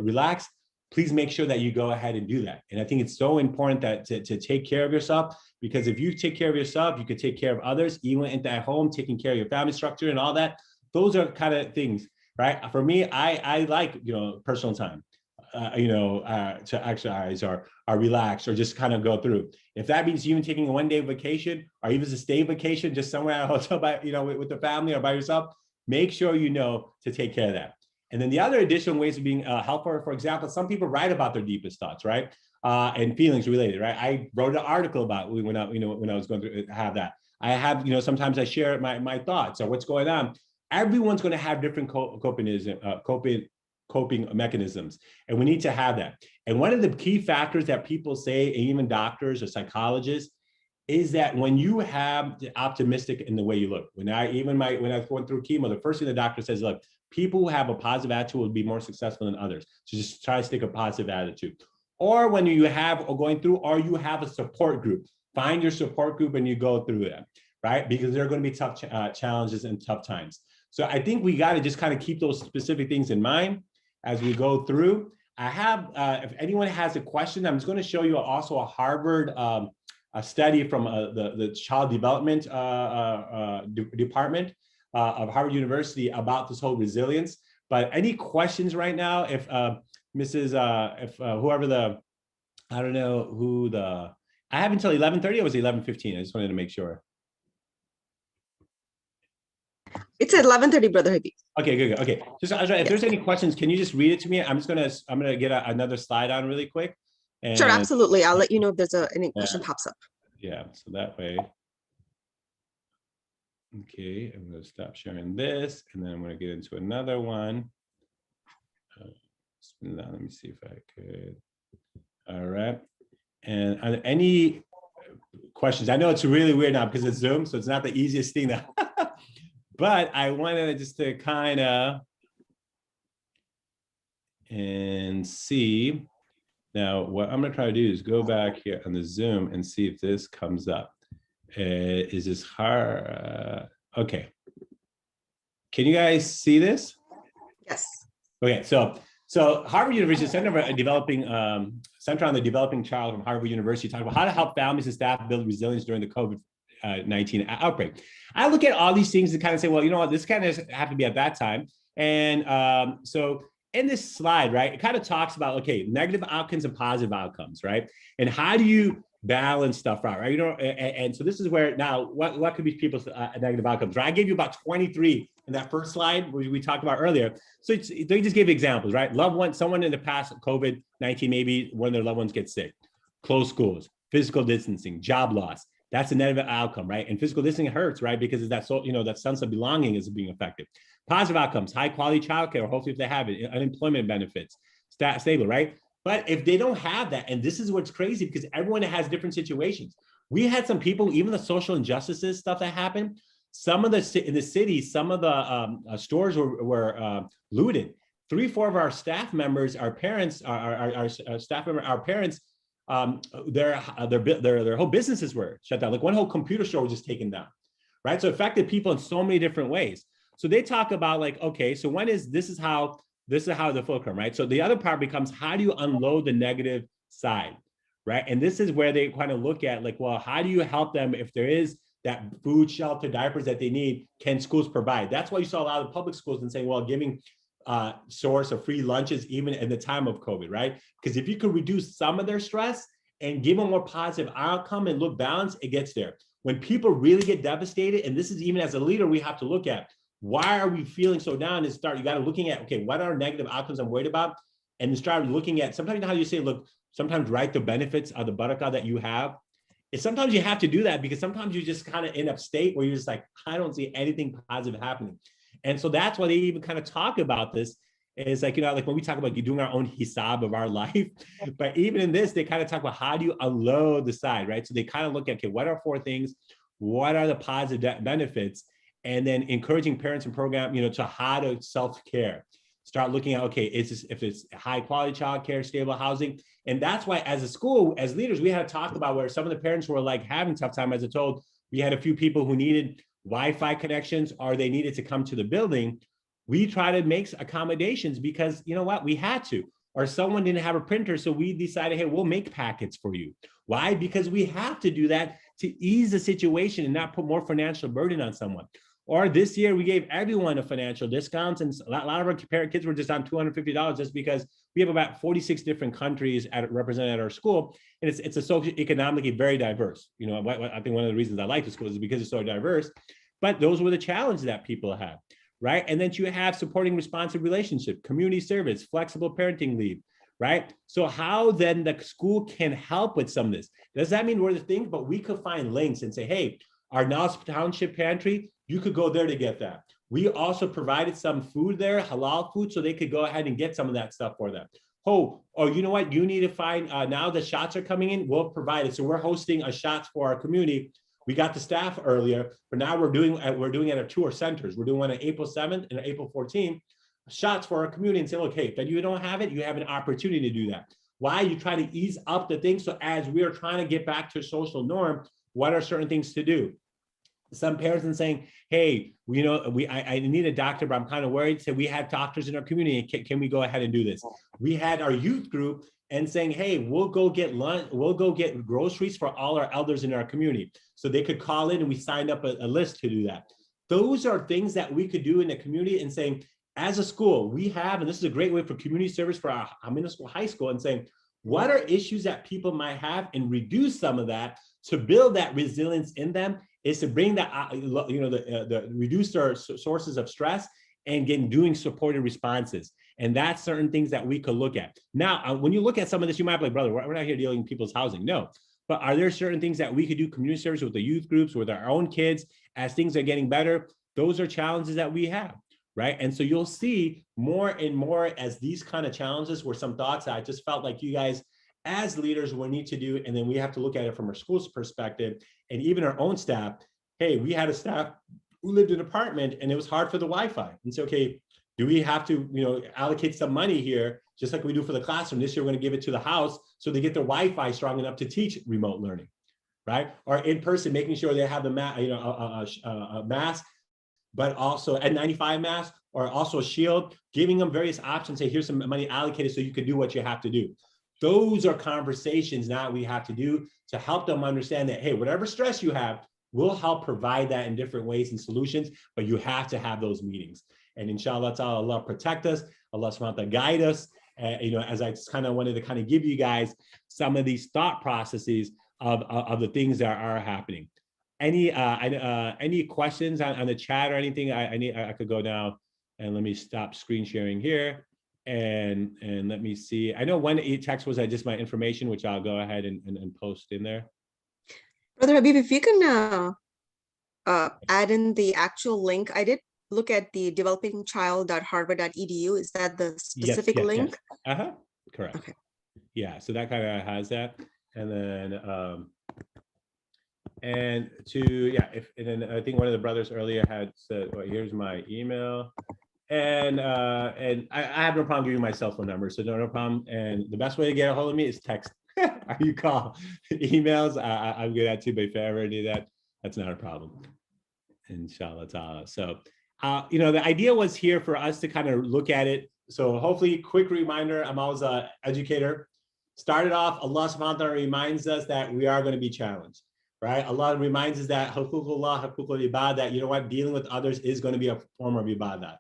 relax, please make sure that you go ahead and do that. And I think it's so important that to take care of yourself, because if you take care of yourself, you can take care of others, even at home, taking care of your family structure and all that. Those are kind of things, right? For me, I like, you know, personal time, to exercise or relax, or just kind of go through. If that means even taking a one-day vacation, or even a stay vacation, just somewhere at a hotel by, you know, with the family or by yourself, make sure you know to take care of that. And then the other additional ways of being helpful, for example, some people write about their deepest thoughts, right? and feelings related, right? I wrote an article about when I was going through have that. I have, sometimes I share my thoughts or what's going on. Everyone's going to have different coping mechanisms, and we need to have that. And one of the key factors that people say, even doctors or psychologists, is that when you have the optimistic in the way you look. When I was going through chemo, the first thing the doctor says, look, people who have a positive attitude will be more successful than others. So just try to stick a positive attitude. Or when you have you have a support group, find your support group and you go through that, right? Because there are going to be tough challenges and tough times. So I think we got to just kind of keep those specific things in mind as we go through. I have, if anyone has a question, I'm just going to show you also a Harvard a study from the Child Development Department of Harvard University about this whole resilience. But any questions right now? If whoever I don't know who I have until 11:30 or was it 11:15? I just wanted to make sure. It's at 11:30, Brother Habib. Okay, good. Okay, just Azra, if there's any questions, can you just read it to me? I'm gonna get another slide on really quick. And, sure, absolutely. I'll let you know if there's any question pops up. Yeah, so that way. Okay, I'm going to stop sharing this, and then I'm going to get into another one. Let me see if I could. All right. And any questions? I know it's really weird now because it's Zoom, so it's not the easiest thing now. But I wanted just to kind of and see. Now, what I'm going to try to do is go back here on the Zoom and see if this comes up. Is this hard? Okay. Can you guys see this? Yes. Okay, so Harvard University Center on the Developing Child from Harvard University talked about how to help families and staff build resilience during the COVID-19 outbreak. I look at all these things and kind of say, well, you know what, this kind of happened to be at that time. And so in this slide, right, it kind of talks about, okay, negative outcomes and positive outcomes, right? And how do you balance stuff out, right? And so this is where now, what could be people's negative outcomes, right? I gave you about 23 in that first slide we talked about earlier. So they just gave examples, right? Loved one, someone in the past COVID-19, maybe one of their loved ones gets sick, closed schools, physical distancing, job loss. That's a negative outcome, right? And physical distancing hurts, right? Because that that sense of belonging is being affected. Positive outcomes, high quality childcare, or hopefully if they have it, unemployment benefits, stable, right? But if they don't have that, and this is what's crazy because everyone has different situations. We had some people, even the social injustices stuff that happened, some of in the city, some of the stores were looted. 3-4 of our staff members, our parents, our staff member, our parents, their whole businesses were shut down. Like one whole computer store was just taken down, right? So it affected people in so many different ways. So they talk about like, okay, so this is how the fulcrum, right? So the other part becomes how do you unload the negative side, right? And this is where they kind of look at like, well, how do you help them if there is that food, shelter, diapers that they need, can schools provide? That's why you saw a lot of public schools and saying, well, giving source of free lunches even in the time of COVID, right? Because if you could reduce some of their stress and give them a more positive outcome and look balanced, it gets there. When people really get devastated, and this is even as a leader, we have to look at, why are we feeling so down? And you got to looking at, okay, what are negative outcomes I'm worried about? And start looking at, sometimes how you say, look, sometimes write the benefits of the buttercup that you have. And sometimes you have to do that because sometimes you just kind of end up state where you're just like, I don't see anything positive happening. And so that's why they even kind of talk about this is like, like when we talk about doing our own hisab of our life, but even in this, they kind of talk about how do you unload the side, right? So they kind of look at, okay, what are 4 things? What are the positive benefits? And then encouraging parents and program, to how to self-care. Start looking at, okay, if it's high quality childcare, stable housing. And that's why as a school, as leaders, we had to talk about where some of the parents were like having tough time. As I told, we had a few people who needed Wi-Fi connections or they needed to come to the building. We try to make accommodations because you know what, we had to, or someone didn't have a printer. So we decided, hey, we'll make packets for you. Why? Because we have to do that to ease the situation and not put more financial burden on someone. Or this year, we gave everyone a financial discount, and a lot of our kids were just on $250 just because we have about 46 different countries represented at our school, and it's a socioeconomically very diverse. I think one of the reasons I like the school is because it's so diverse, but those were the challenges that people have, right? And then you have supporting responsive relationship, community service, flexible parenting leave, right? So how then the school can help with some of this? Does that mean we're the thing? But we could find links and say, hey, our Niles Township Pantry, you could go there to get that. We also provided some food there, halal food, so they could go ahead and get some of that stuff for them. Oh, or you know what? You need to find, now the shots are coming in, we'll provide it. So we're hosting a shots for our community. We got the staff earlier, but now we're doing it at 2 centers. We're doing one on April 7th and April 14th, shots for our community, and say, okay, if you don't have it, you have an opportunity to do that. Why? You try to ease up the thing. So as we are trying to get back to a social norm, what are certain things to do? Some parents are saying, hey, you know, I need a doctor, but I'm kind of worried. So we had doctors in our community. Can we go ahead and do this? We had our youth group and saying, hey, we'll go get lunch, we'll go get groceries for all our elders in our community. So they could call in, and we signed up a list to do that. Those are things that we could do in the community, and saying, as a school, we have, and this is a great way for community service for our middle school, high school, and saying, what are issues that people might have, and reduce some of that to build that resilience in them, is to bring that, you know, the reduce their sources of stress and doing supported responses. And that's certain things that we could look at. Now, when you look at some of this, you might be like, brother, we're not here dealing with people's housing. No, but are there certain things that we could do community service with the youth groups, with our own kids, as things are getting better? Those are challenges that we have, right? And so you'll see more and more as these kind of challenges were some thoughts that I just felt like you guys as leaders will need to do. And then we have to look at it from our school's perspective, and even our own staff. Hey, we had a staff who lived in an apartment and it was hard for the Wi-Fi. And so, okay, do we have to, you know, allocate some money here, just like we do for the classroom? This year, we're going to give it to the house so they get their Wi-Fi strong enough to teach remote learning, right? Or in person, making sure they have the a mask, but also N95 mask, or also a shield, giving them various options. Say, here's some money allocated so you can do what you have to do. Those are conversations now we have to do to help them understand that, hey, whatever stress you have, we'll help provide that in different ways and solutions, but you have to have those meetings. And inshallah ta'ala, Allah protect us, Allah subhanahu wa ta'ala guide us. You know, as I just kind of wanted to kind of give you guys some of these thought processes of the things that are happening. Any questions on the chat or anything? I could go now, and let me stop screen sharing here. And let me see. I know one text was just my information, which I'll go ahead and post in there. Brother Habib, if you can add in the actual link. I did look at the developingchild.harvard.edu. Is that the specific link? Yes. Correct. Okay. Yeah, so that kind of has that. And then and then I think one of the brothers earlier had said, well, here's my email. And I have no problem giving my cell phone number, so no problem. And the best way to get a hold of me is text or you call. Emails, I'm good at too, but if I ever do that, that's not a problem. Inshallah ta'ala. So, you know, the idea was here for us to kind of look at it. So hopefully, quick reminder, I'm always an educator. Started off, Allah subhanahu wa ta'ala reminds us that we are going to be challenged, right? Allah reminds us that huququllah, huququl ibad, that, you know what, dealing with others is going to be a form of ibadah.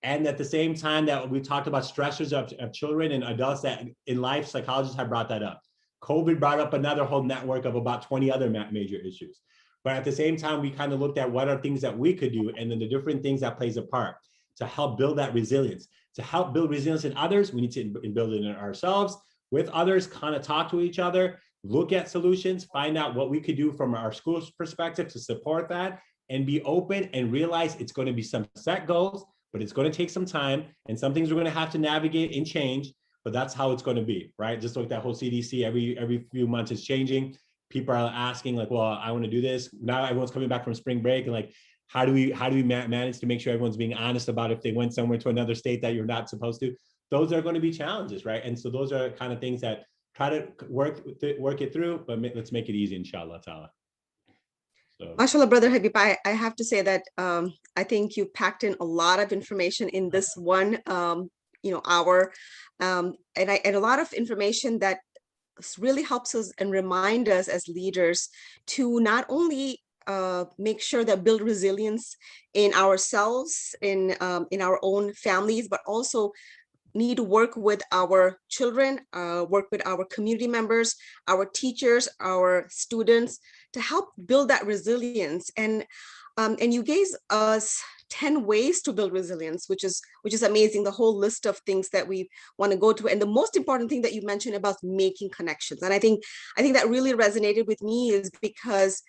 And at the same time that we talked about stressors of children and adults that in life, psychologists have brought that up. COVID brought up another whole network of about 20 other major issues. But at the same time, we kind of looked at what are things that we could do, and then the different things that plays a part to help build that resilience. To help build resilience in others, we need to build it in ourselves, with others, kind of talk to each other, look at solutions, find out what we could do from our school's perspective to support that, and be open and realize it's going to be some set goals, but it's going to take some time, and some things we're going to have to navigate and change, but that's how it's going to be, right? Just like that whole CDC, every few months it's changing. People are asking like, well, I want to do this. Now everyone's coming back from spring break, and like, how do we manage to make sure everyone's being honest about if they went somewhere to another state that you're not supposed to? Those are going to be challenges, right? And so those are kind of things that try to work it through, but let's make it easy, inshallah ta'ala. So. MashaAllah, Brother Habib, I have to say that I think you packed in a lot of information in this one hour, and a lot of information that really helps us and remind us as leaders to not only make sure that build resilience in ourselves, in our own families, but also need to work with our children, work with our community members, our teachers, our students, to help build that resilience. And you gave us 10 ways to build resilience, which is amazing, the whole list of things that we want to go to. And the most important thing that you mentioned about making connections. And I think that really resonated with me, is because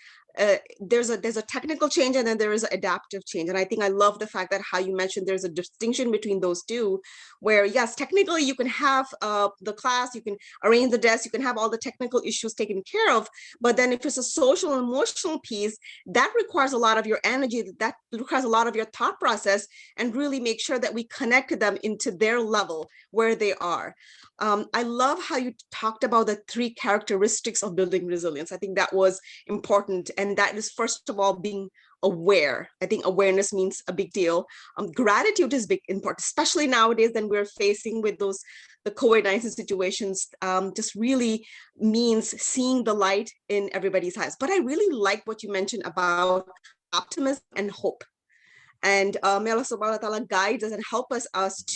there's a technical change and then there is an adaptive change. And I think I love the fact that how you mentioned there's a distinction between those two, where yes, technically you can have the class, you can arrange the desk, you can have all the technical issues taken care of, but then if it's a social and emotional piece, that requires a lot of your energy, that requires a lot of your thought process, and really make sure that we connect them into their level where they are. I love how you talked about the 3 characteristics of building resilience. I think that was important. And that is, first of all, being aware. I think awareness means a big deal. Gratitude is big important, especially nowadays when we're facing with the COVID-19 situations. Just really means seeing the light in everybody's eyes. But I really like what you mentioned about optimism and hope. And may Allah subhanahu wa ta'ala guides us and help us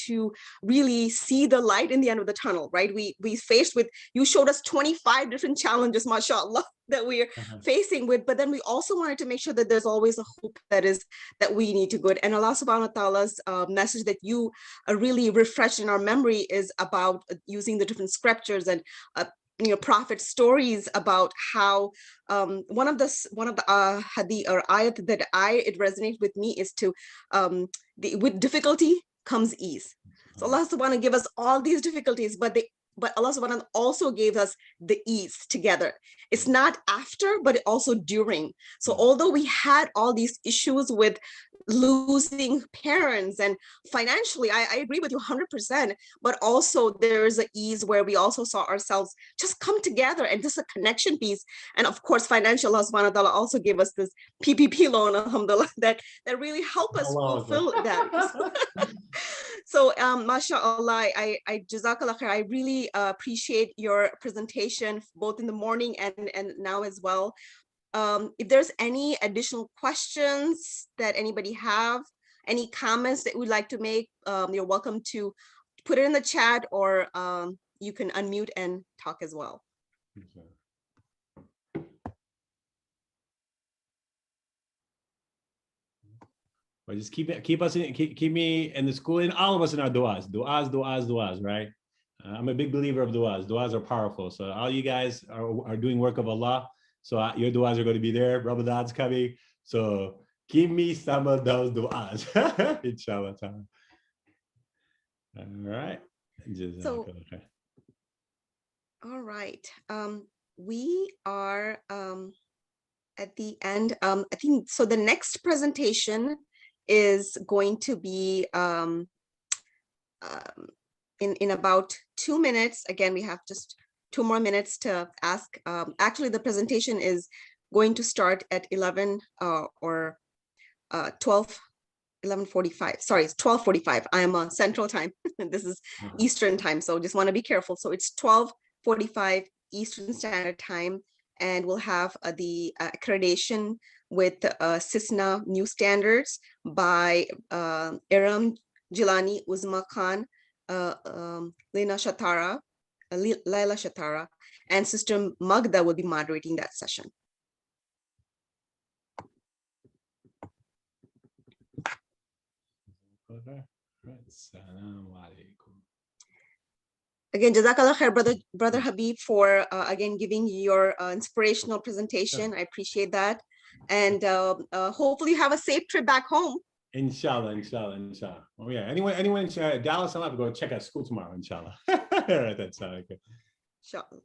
to really see the light in the end of the tunnel, right? We faced with, you showed us 25 different challenges, mashallah, that we're facing with, but then we also wanted to make sure that there's always a hope that we need to go. And Allah subhanahu wa ta'ala's message that you really refreshed in our memory is about using the different scriptures and prophet stories about how one of the hadith or ayat that it resonates with me is to with difficulty comes ease. So Allah subhanahu wa ta'ala give us all these difficulties, but Allah subhanahu wa ta'ala also gave us the ease together. It's not after, but also during. So although we had all these issues with losing parents and financially, I agree with you 100%, but also there's an ease where we also saw ourselves just come together and just a connection piece. And of course, financial, Allah subhanahu wa ta'ala also gave us this PPP loan, alhamdulillah, that really help us fulfill that. So, mashallah, I jazakallah khair. I really appreciate your presentation, both in the morning and now as well. If there's any additional questions that anybody have, any comments that we'd like to make, you're welcome to put it in the chat, or you can unmute and talk as well. But just keep me and the school and all of us in our du'as, right? I'm a big believer of du'as. Du'as are powerful. So all you guys are doing work of Allah. So your du'as are going to be there. Ramadan's coming. So give me some of those du'as. Inshallah. All right. So, all right. We are at the end. I think so. The next presentation is going to be in about 2 minutes. Again, we have just 2 more minutes to ask. Actually, the presentation is going to start at 11 or 11:45. Sorry, it's 12:45. I am on Central Time. This is Eastern Time, so just want to be careful. So it's 12:45 Eastern Standard Time, and we'll have the accreditation with ISNA New Standards by Iram Jilani, Uzma Khan, Laila Shatara, and Sister Magda will be moderating that session. Again, Jazakallah khair, brother Habib, for again giving your inspirational presentation. I appreciate that, and hopefully you have a safe trip back home. Inshallah. Oh yeah, anyone in Dallas, I'll have to go check out school tomorrow. Inshallah. All right, that's good. Inshallah.